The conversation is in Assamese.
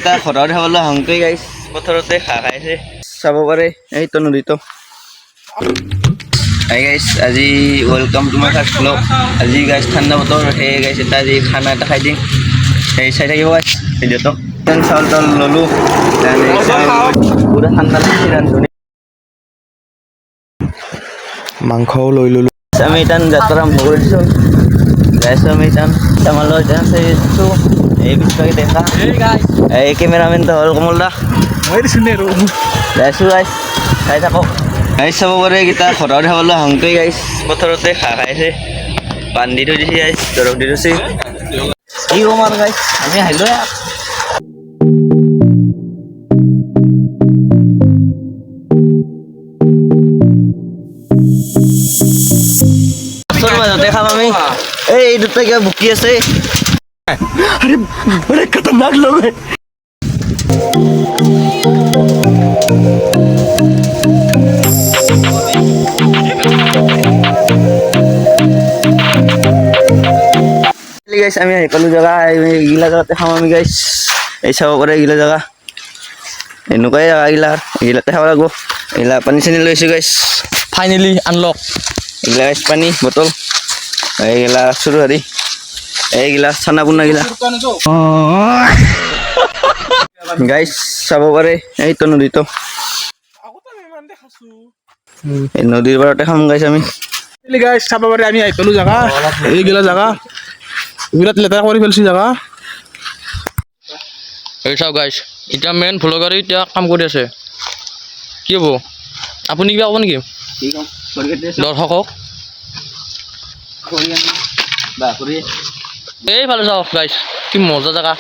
কেইটা ঘৰত খাবলৈ হংকৈ গাইছ পথাৰতে ঘাঁহ খাইছে চাব পাৰে এইটো নদীটো হাই গাইছ আজি welcome to my first blog আজি গাইছ ঠাণ্ডা বতৰ সেয়ে গাইছ এটা আজি খানা এটা খাই দিম সেই চাই থাকিব গাইছ ভিডিঅ'টো চাউল তাউল ল'লোঁ পুৰা ঠাণ্ডা লাগিছে ৰান্ধনি মাংসও লৈ ল'লোঁ আমি ইতান যাত্ৰা আৰম্ভ কৰি দিছোঁ যাইছোঁ আমি ইতান আমাৰ লগত চাইছোঁ এই পিছপাকে দেখা এই কেমেৰামেনটো হ'ল কমল দা যাইছোঁ গাইছ চাই থাকক গাইছ চাব পাৰে এইকেইটা ঘৰত খাবলৈ হংকৈ গাইছ পথাৰতে ঘাঁহ খাইছে বান্ধি থৈ দিছে গাইছ দৰৱ দি থৈছে কি ক'ম আৰু গাইছ আমি আহিলোঁ মাজতে খাম আমি এই দুটা কিবা বুকি আছে আরে খতৰনাক লোক হে গাইছ আমি আহি পালোঁ জেগা এইগিলা জেগাতে খাম আমি গাইছ এই চাব পাৰে এইগিলা জেগা এনেকুৱাই জেগাগিলা এইগিলাতে খাব লাগিব এইগিলা পানী চানী লৈছোঁ গাইছ ফাইনেলি আনলক এইগিলা গাইছ পানী বটল এইগিলা চুৰু হাৰি এইগিলা চানা পোনাগিলা গাইছ চাব পাৰে এইটো নদীটো এই নদীৰ পাৰতে খাম গাইছ আমি গাইছ চাব পাৰে আমি আহি পালোঁ জেগা এইগিলা জেগা বিৰাট লেতেৰা কৰি পেলাইছে জেগা এই চাওক গাইছ এতিয়া মেইন ভ্লগাৰে এতিয়া কাম কৰি আছে কি হ'ব আপুনি কিবা ক'ব নেকি দৰ্শকক এইফালে চাওক গাইছ কি মজা জেগা